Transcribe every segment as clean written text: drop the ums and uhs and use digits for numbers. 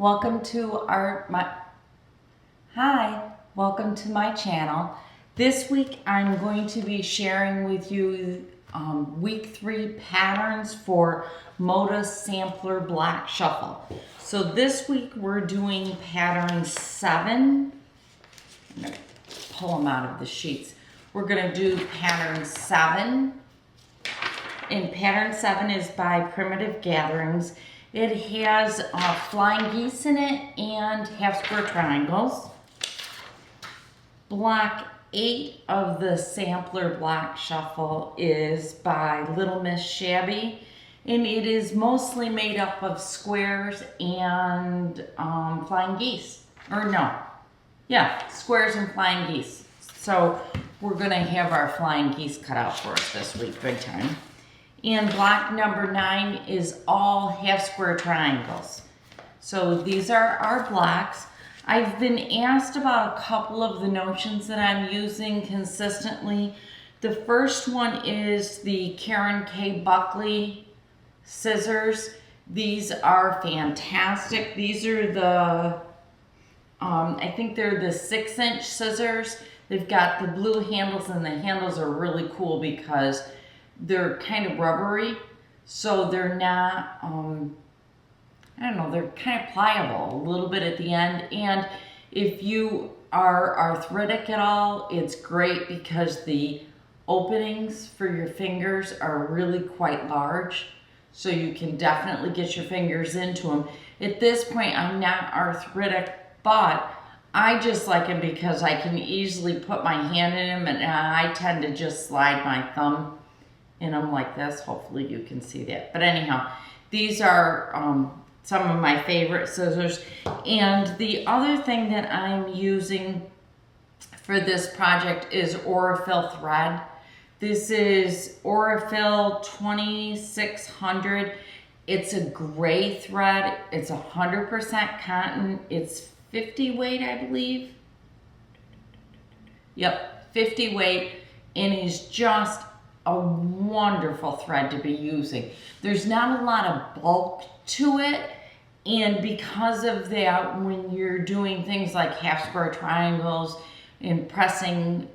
Welcome to welcome to my channel. This week I'm going to be sharing with you week 3 patterns for Moda Sampler Black Shuffle. So this week we're doing pattern 7. I'm going to pull them out of the sheets. We're going to do pattern 7. And pattern 7 is by Primitive Gatherings. It has flying geese in it and half square triangles. Block 8 of the Sampler Black Shuffle is by Little Miss Shabby, and it is mostly made up of squares and flying geese. Squares and flying geese. So we're gonna have our flying geese cut out for us this week, big time. And block number 9 is all half square triangles. So these are our blocks. I've been asked about a couple of the notions that I'm using consistently. The first one is the Karen K. Buckley scissors. These are fantastic. These are the, I think they're the 6-inch scissors. They've got the blue handles, and the handles are really cool because they're kind of rubbery, so they're not, they're kind of pliable a little bit at the end. And if you are arthritic at all, it's great because the openings for your fingers are really quite large, so you can definitely get your fingers into them. At this point, I'm not arthritic, but I just like them because I can easily put my hand in them, and I tend to just slide my thumb in them like this. Hopefully you can see that. But anyhow, these are some of my favorite scissors. And the other thing that I'm using for this project is Aurifil thread. This is Aurifil 2600. It's a gray thread. It's 100% cotton. It's 50 weight, I believe. Yep, 50 weight, and is just a wonderful thread to be using. There's not a lot of bulk to it, and because of that, when you're doing things like half square triangles and pressing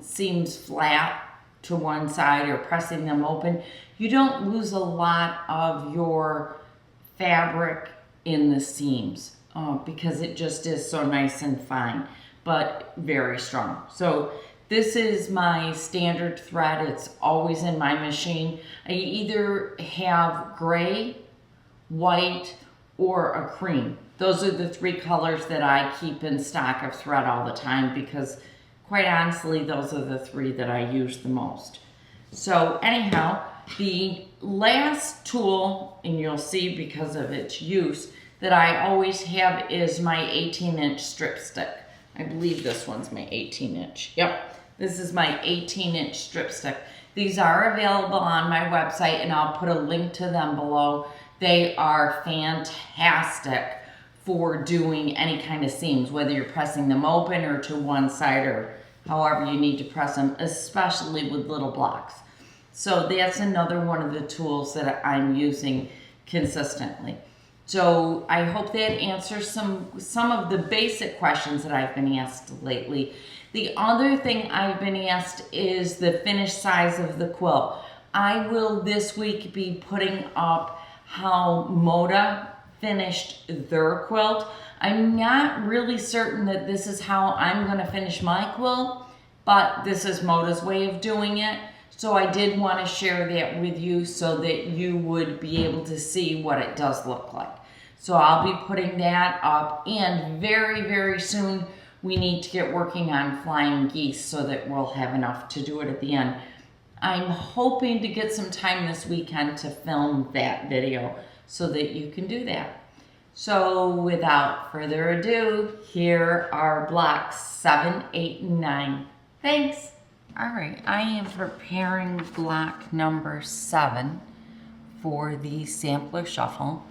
seams flat to one side or pressing them open, you don't lose a lot of your fabric in the seams because it just is so nice and fine, but very strong. So this is my standard thread. It's always in my machine. I either have gray, white, or a cream. Those are the 3 colors that I keep in stock of thread all the time because, quite honestly, those are the 3 that I use the most. So anyhow, the last tool, and you'll see because of its use, that I always have is my 18-inch strip stick. I believe this one's my 18-inch. Yep. This is my 18-inch strip stick. These are available on my website, and I'll put a link to them below. They are fantastic for doing any kind of seams, whether you're pressing them open or to one side or however you need to press them, especially with little blocks. So that's another one of the tools that I'm using consistently. So I hope that answers some of the basic questions that I've been asked lately. The other thing I've been asked is the finished size of the quilt. I will this week be putting up how Moda finished their quilt. I'm not really certain that this is how I'm going to finish my quilt, but this is Moda's way of doing it. So I did want to share that with you so that you would be able to see what it does look like. So I'll be putting that up, and very, very soon we need to get working on flying geese so that we'll have enough to do it at the end. I'm hoping to get some time this weekend to film that video so that you can do that. So without further ado, here are blocks 7, 8, and 9. Thanks. All right, I am preparing block number 7 for the sampler shuffle.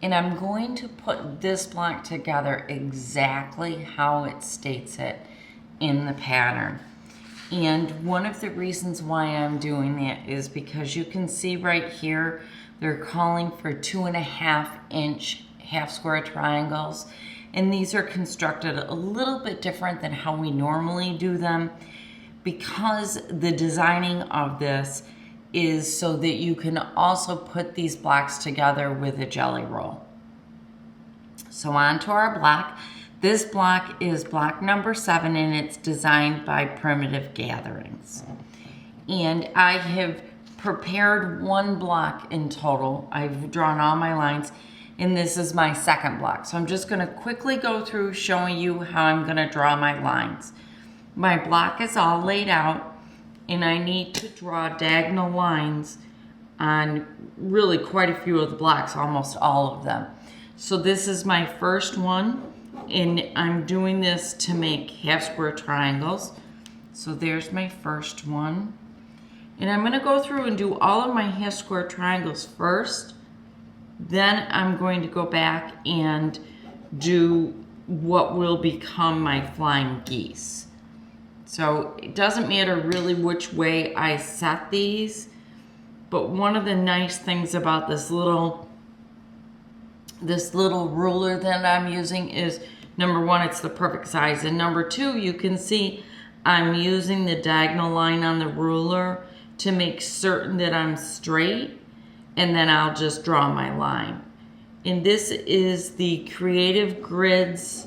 And I'm going to put this block together exactly how it states it in the pattern. And one of the reasons why I'm doing that is because you can see right here, they're calling for 2.5-inch half square triangles, and these are constructed a little bit different than how we normally do them, because the designing of this is so that you can also put these blocks together with a jelly roll. So on to our block. This block is block number 7, and it's designed by Primitive Gatherings. And I have prepared one block in total. I've drawn all my lines, and this is my second block. So I'm just gonna quickly go through showing you how I'm gonna draw my lines. My block is all laid out, and I need to draw diagonal lines on really quite a few of the blocks, almost all of them. So this is my first one, and I'm doing this to make half square triangles. So there's my first one. And I'm gonna go through and do all of my half square triangles first. Then I'm going to go back and do what will become my flying geese. So it doesn't matter really which way I set these, but one of the nice things about this little ruler that I'm using is, number one, it's the perfect size, and number two, you can see I'm using the diagonal line on the ruler to make certain that I'm straight, and then I'll just draw my line. And this is the Creative Grids,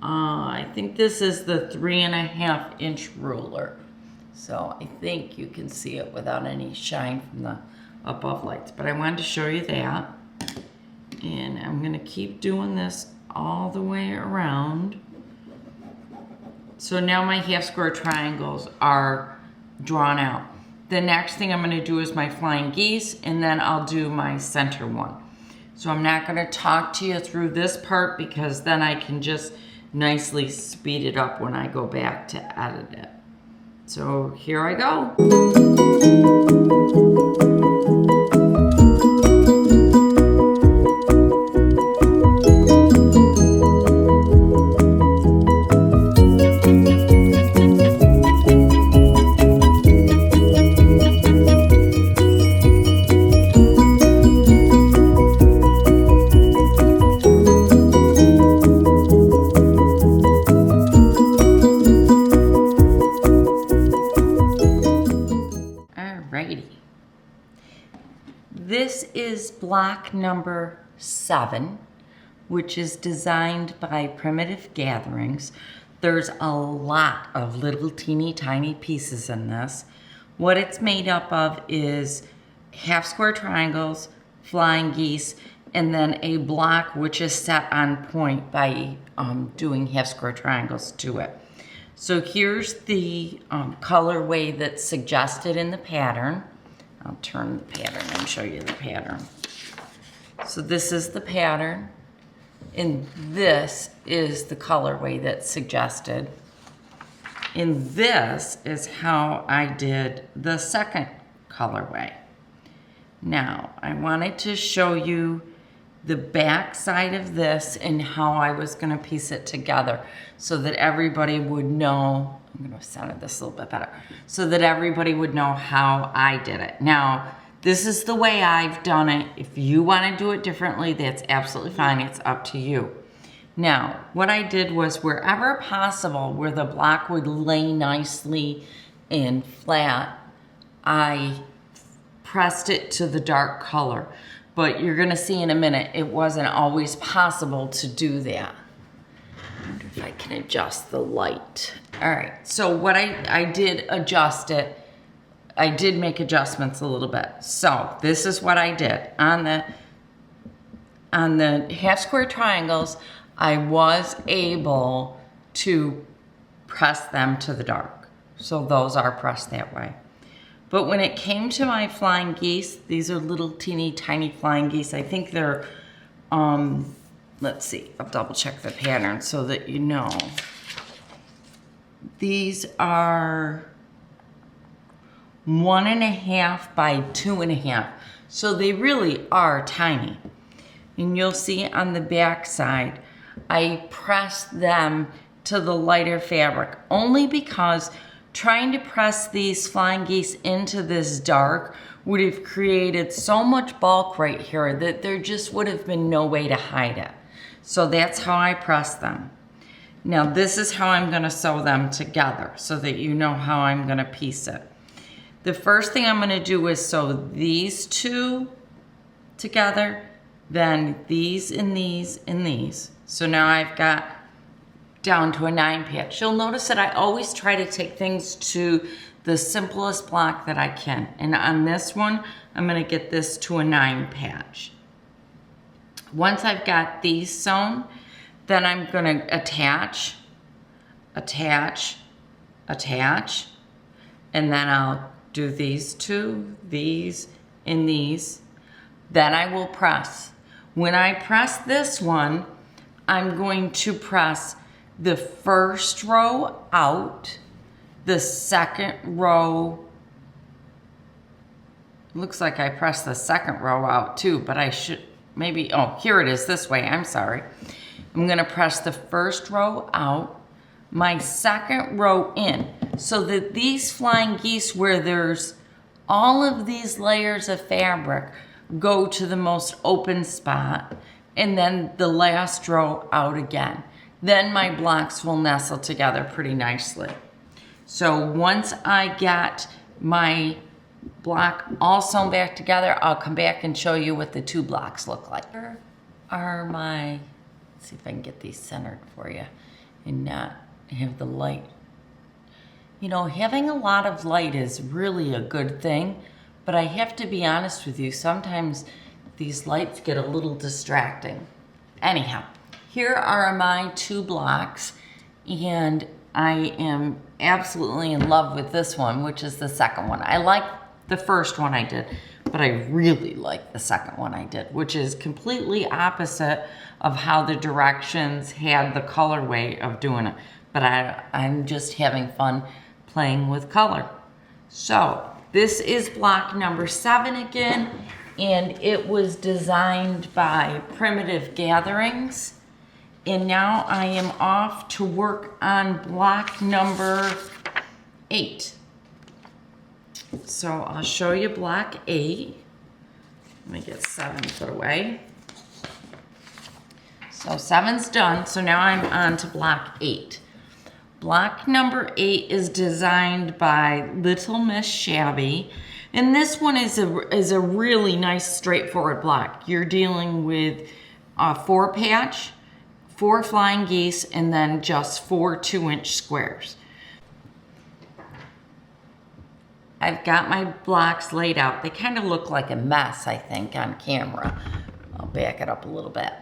I think this is the 3.5 inch ruler. So I think you can see it without any shine from the above lights, but I wanted to show you that. And I'm gonna keep doing this all the way around. So now my half square triangles are drawn out. The next thing I'm gonna do is my flying geese, and then I'll do my center one. So I'm not gonna talk to you through this part, because then I can just nicely speed it up when I go back to edit it. So here I go. This is block number 7, which is designed by Primitive Gatherings. There's a lot of little teeny tiny pieces in this. What it's made up of is half square triangles, flying geese, and then a block which is set on point by doing half square triangles to it. So here's the colorway that's suggested in the pattern. I'll turn the pattern and show you the pattern. So this is the pattern, and this is the colorway that's suggested. And this is how I did the second colorway. Now, I wanted to show you the back side of this and how I was gonna piece it together so that everybody would know. I'm gonna center this a little bit better, so that everybody would know how I did it. Now, this is the way I've done it. If you wanna do it differently, that's absolutely fine, it's up to you. Now, what I did was, wherever possible, where the block would lay nicely and flat, I pressed it to the dark color. But you're gonna see in a minute, it wasn't always possible to do that. I wonder if I can adjust the light. All right, so what I did adjust it. I did make adjustments a little bit. So this is what I did. On the half square triangles, I was able to press them to the dark. So those are pressed that way. But when it came to my flying geese, these are little teeny tiny flying geese. I think they're, let's see, I'll double check the pattern so that you know. These are 1.5 by 2.5. So they really are tiny. And you'll see on the back side, I pressed them to the lighter fabric only because trying to press these flying geese into this dark would have created so much bulk right here that there just would have been no way to hide it. So that's how I press them. Now this is how I'm gonna sew them together so that you know how I'm gonna piece it. The first thing I'm gonna do is sew these two together, then these and these and these. So now I've got down to a 9 patch. You'll notice that I always try to take things to the simplest block that I can. And on this one, I'm gonna get this to a 9 patch. Once I've got these sewn, then I'm gonna attach, attach, attach, and then I'll do these two, these, and these. Then I will press. When I press this one, I'm going to press the first row out, the second row, looks like I pressed the second row out too, but I should maybe, oh, here it is this way, I'm sorry. I'm gonna press the first row out, my second row in, so that these flying geese where there's all of these layers of fabric go to the most open spot, and then the last row out again. Then my blocks will nestle together pretty nicely. So once I get my block all sewn back together, I'll come back and show you what the two blocks look like. Here are my, let's see if I can get these centered for you and not have the light. You know, having a lot of light is really a good thing, but I have to be honest with you, sometimes these lights get a little distracting. Anyhow, here are my two blocks, and I am absolutely in love with this one, which is the second one. I like the first one I did, but I really like the second one I did, which is completely opposite of how the directions had the colorway of doing it. But I'm just having fun playing with color. So this is block number 7 again, and it was designed by Primitive Gatherings. And now I am off to work on block number 8. So I'll show you block 8. Let me get 7 put away. So 7's done, so now I'm on to block 8. Block number 8 is designed by Little Miss Shabby, and this one is a really nice straightforward block. You're dealing with a 4 patch, 4 flying geese, and then just 4 2-inch squares. I've got my blocks laid out. They kind of look like a mess, I think, on camera. I'll back it up a little bit.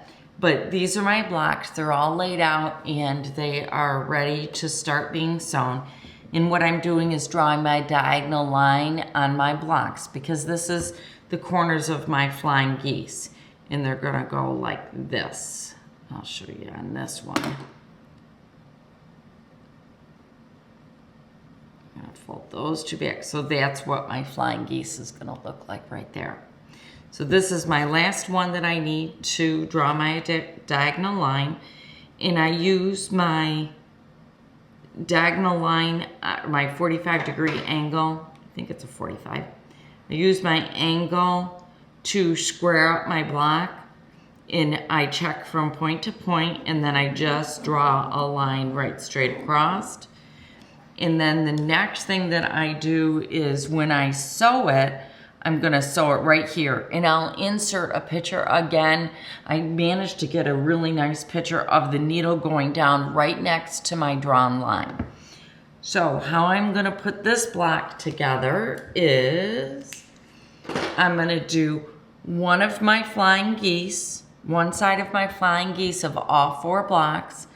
But these are my blocks. They're all laid out and they are ready to start being sewn. And what I'm doing is drawing my diagonal line on my blocks because this is the corners of my flying geese. And they're gonna go like this. I'll show you on this one. I'm gonna fold those two back. So that's what my flying geese is gonna look like right there. So this is my last one that I need to draw my diagonal line, and I use my diagonal line, my 45-degree angle, I think it's a 45. I use my angle to square up my block, and I check from point to point, and then I just draw a line right straight across. And then the next thing that I do is when I sew it, I'm gonna sew it right here, and I'll insert a picture again. I managed to get a really nice picture of the needle going down right next to my drawn line. So how I'm gonna put this block together is I'm gonna do one of my flying geese, one side of my flying geese of all 4 blocks,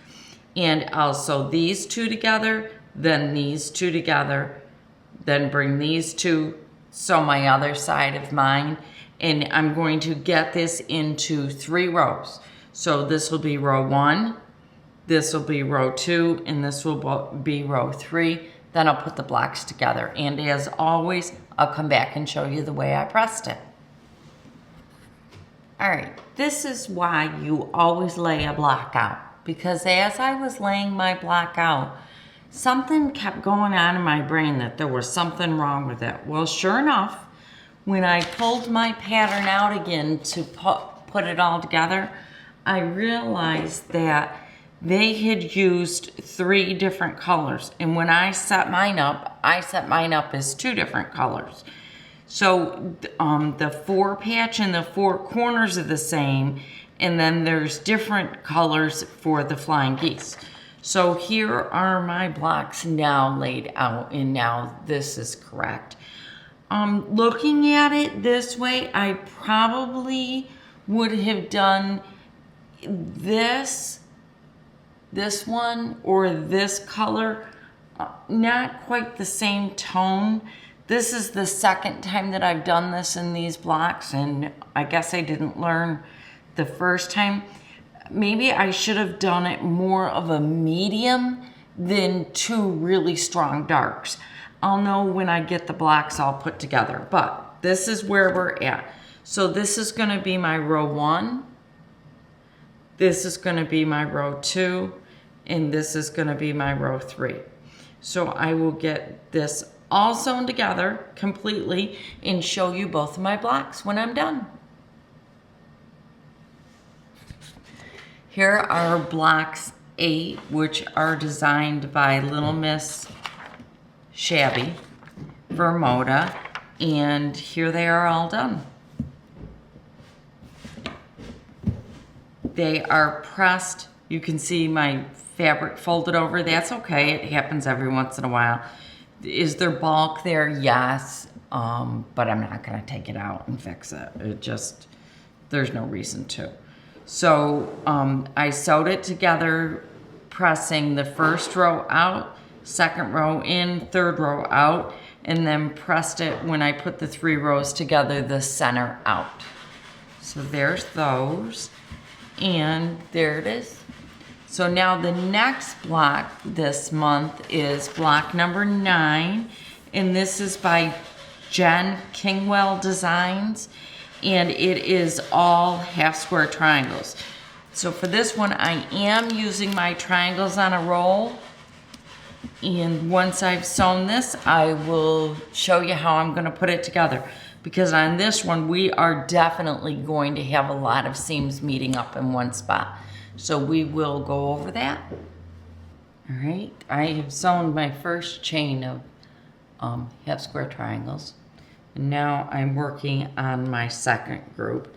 and I'll sew these 2 together, then these 2 together, then bring these 2, sew my other side of mine, and I'm going to get this into 3 rows. So this will be row 1, this will be row 2, and this will be row 3. Then I'll put the blocks together. And as always, I'll come back and show you the way I pressed it. All right, this is why you always lay a block out, because as I was laying my block out, something kept going on in my brain that there was something wrong with it. Well, sure enough, when I pulled my pattern out again to put it all together, I realized that they had used 3 different colors. And when I set mine up as 2 different colors. So the 4 patch and the 4 corners are the same, and then there's different colors for the flying geese. So here are my blocks now laid out, and now this is correct. Looking at it this way, I probably would have done this one or this color, not quite the same tone. This is the second time that I've done this in these blocks, and I guess I didn't learn the first time. Maybe I should have done it more of a medium than 2 really strong darks. I'll know when I get the blocks all put together, but this is where we're at. So this is gonna be my row 1. This is gonna be my row 2, and this is gonna be my row 3. So I will get this all sewn together completely and show you both of my blocks when I'm done. Here are blocks 8, which are designed by Little Miss Shabby for Moda, and here they are all done. They are pressed. You can see my fabric folded over. That's okay, it happens every once in a while. Is there bulk there? Yes, but I'm not gonna take it out and fix it. There's no reason to. So I sewed it together, pressing the first row out, second row in, third row out, and then pressed it when I put the 3 rows together, the center out. So there's those, and there it is. So now the next block this month is block number 9, and this is by Jen Kingwell Designs, and it is all half square triangles. So for this one, I am using my triangles on a roll, and once I've sewn this, I will show you how I'm gonna put it together, because on this one, we are definitely going to have a lot of seams meeting up in one spot. So we will go over that. All right, I have sewn my first chain of half square triangles. And now I'm working on my second group,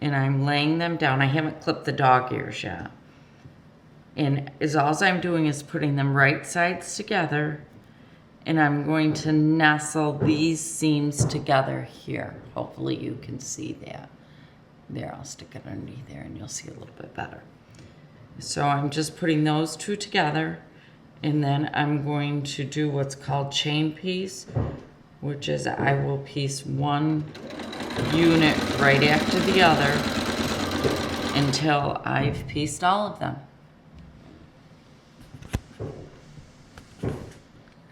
and I'm laying them down. I haven't clipped the dog ears yet. And all I'm doing is putting them right sides together, and I'm going to nestle these seams together here. Hopefully you can see that. There, I'll stick it underneath there and you'll see a little bit better. So I'm just putting those 2 together, and then I'm going to do what's called chain piece, which is I will piece 1 unit right after the other until I've pieced all of them. All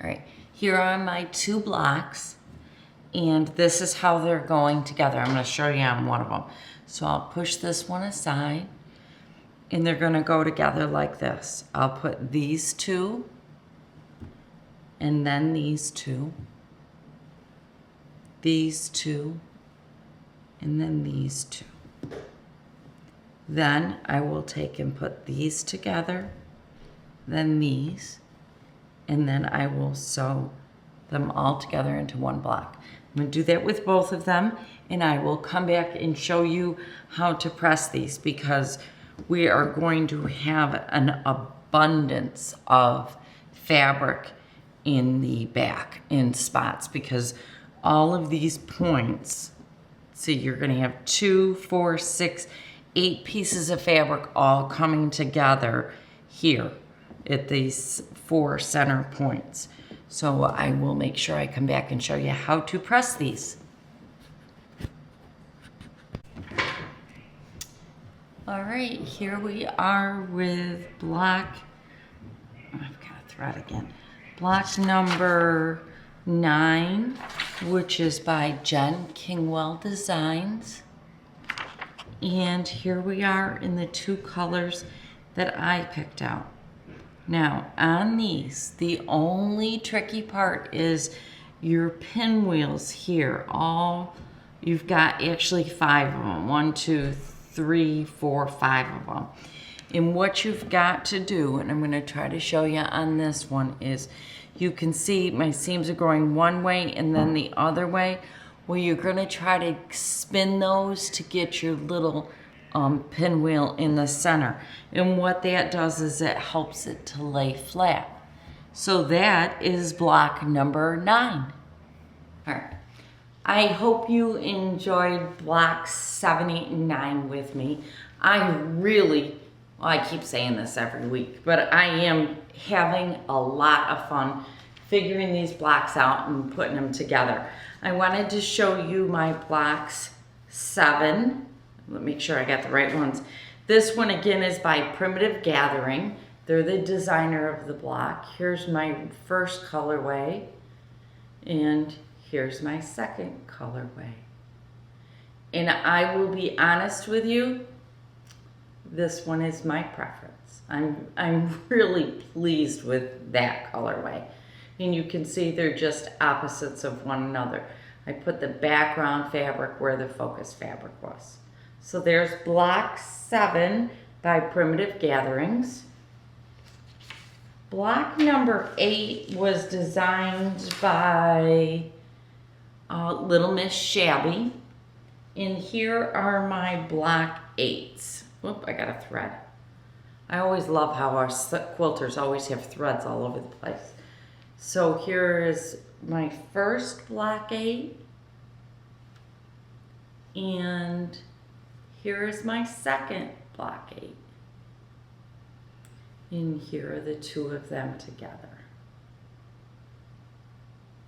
right, here are my 2 blocks, and this is how they're going together. I'm going to show you on one of them. So I'll push this one aside, and they're going to go together like this. I'll put these 2, and then these 2, these 2, and then these 2. Then I will take and put these together, then these, and then I will sew them all together into one block. I'm going to do that with both of them, and I will come back and show you how to press these, because we are going to have an abundance of fabric in the back in spots, because all of these points, see, you're going to have 2, 4, 6, 8 pieces of fabric all coming together here at these 4 center points. So I will make sure I come back and show you how to press these. All right, here we are with block, I've got a thread again, block number 9, which is by Jen Kingwell Designs. And here we are in the 2 colors that I picked out. Now, on these, the only tricky part is your pinwheels here, all You've got actually 5 of them. 1, 2, 3, 4, 5 of them. And what you've got to do, and I'm going to try to show you on this one, is you can see my seams are going one way and then the other way. Well, you're going to try to spin those to get your little pinwheel in the center. And what that does is it helps it to lay flat. So that is block number 9. All right. I hope you enjoyed blocks 7, 8, and 9 with me. I keep saying this every week, but I am having a lot of fun figuring these blocks out and putting them together. I wanted to show you my blocks 7. Let me make sure I got the right ones. This one again is by Primitive Gathering. They're the designer of the block. Here's my first colorway, and here's my second colorway. And I will be honest with you, this one is my preference. I'm really pleased with that colorway. And you can see they're just opposites of one another. I put the background fabric where the focus fabric was. So there's block 7 by Primitive Gatherings. Block number 8 was designed by Little Miss Shabby. And here are my block 8s. Whoop, I got a thread. I always love how our quilters always have threads all over the place. So here is my first block 8. And here is my second block 8. And here are the two of them together.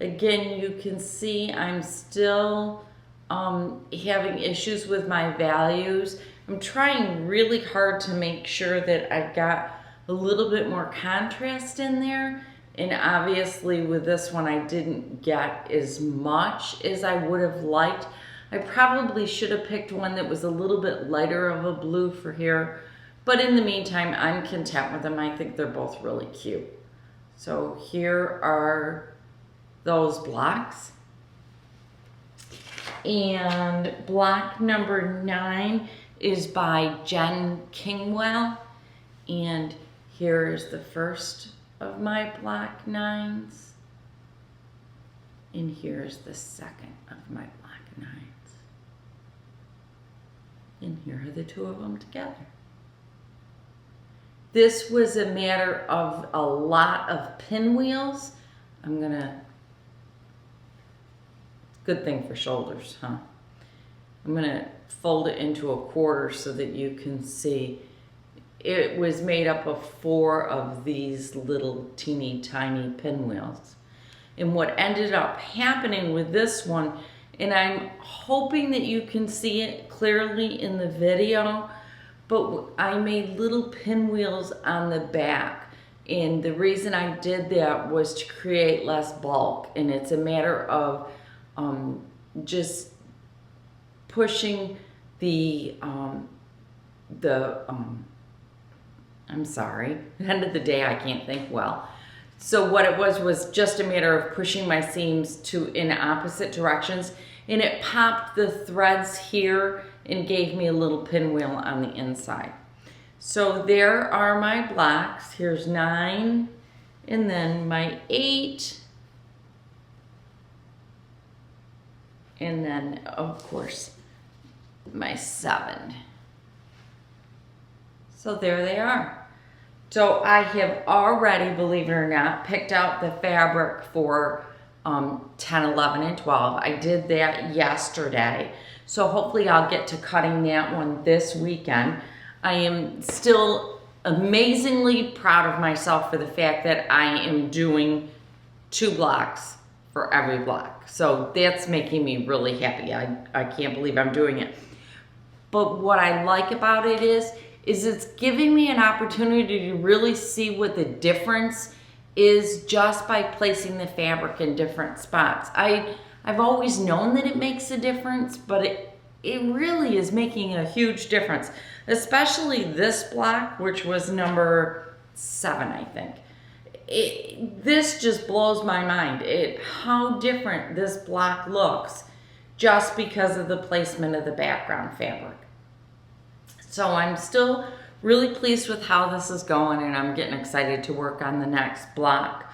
Again, you can see I'm still having issues with my values. I'm trying really hard to make sure that I've got a little bit more contrast in there. And obviously with this one, I didn't get as much as I would have liked. I probably should have picked one that was a little bit lighter of a blue for here. But in the meantime, I'm content with them. I think they're both really cute. So here are those blocks. And block number 9 is by Jen Kingwell. And here is the first of my block 9s. And here's the second of my block 9s. And here are the two of them together. This was a matter of a lot of pinwheels. Good thing for shoulders, huh? I'm gonna fold it into a quarter so that you can see. It was made up of 4 of these little teeny tiny pinwheels. And what ended up happening with this one, and I'm hoping that you can see it clearly in the video, but I made little pinwheels on the back. And the reason I did that was to create less bulk. And it's a matter of just pushing I'm sorry, at the end of the day I can't think well. So what it was just a matter of pushing my seams in opposite directions, and it popped the threads here and gave me a little pinwheel on the inside. So there are my blocks. Here's 9, and then my 8, and then of course my 7. So there they are. So I have already, believe it or not, picked out the fabric for 10, 11, and 12. I did that yesterday. So hopefully I'll get to cutting that one this weekend. I am still amazingly proud of myself for the fact that I am doing 2 blocks for every block. So that's making me really happy. I can't believe I'm doing it. But what I like about it is it's giving me an opportunity to really see what the difference is just by placing the fabric in different spots. I've always known that it makes a difference, but it really is making a huge difference, especially this block, which was number 7, I think. This just blows my mind, how different this block looks just because of the placement of the background fabric. So I'm still really pleased with how this is going, and I'm getting excited to work on the next block.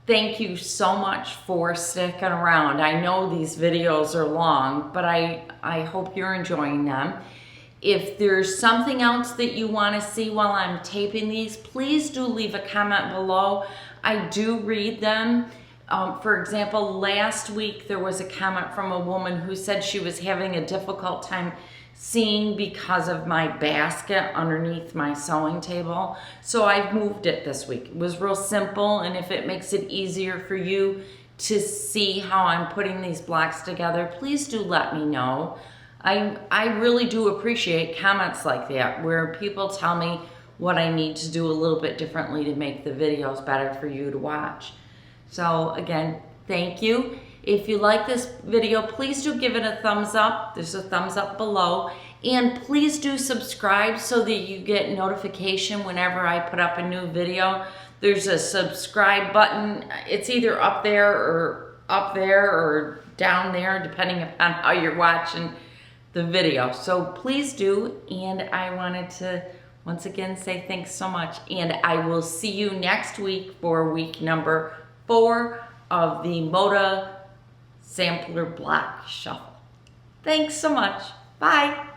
Thank you so much for sticking around. I know these videos are long, but I hope you're enjoying them. If there's something else that you want to see while I'm taping these, please do leave a comment below. I do read them. For example, last week there was a comment from a woman who said she was having a difficult time seeing because of my basket underneath my sewing table. So I've moved it this week. It was real simple, and if it makes it easier for you to see how I'm putting these blocks together, please do let me know. I really do appreciate comments like that where people tell me what I need to do a little bit differently to make the videos better for you to watch. So again, thank you. If you like this video, please do give it a thumbs up. There's a thumbs up below. And please do subscribe so that you get notification whenever I put up a new video. There's a subscribe button. It's either up there or down there, depending upon how you're watching the video. So please do. And I wanted to once again say thanks so much. And I will see you next week for week number 4 of the Moda Sampler Block Shuffle. Thanks so much. Bye.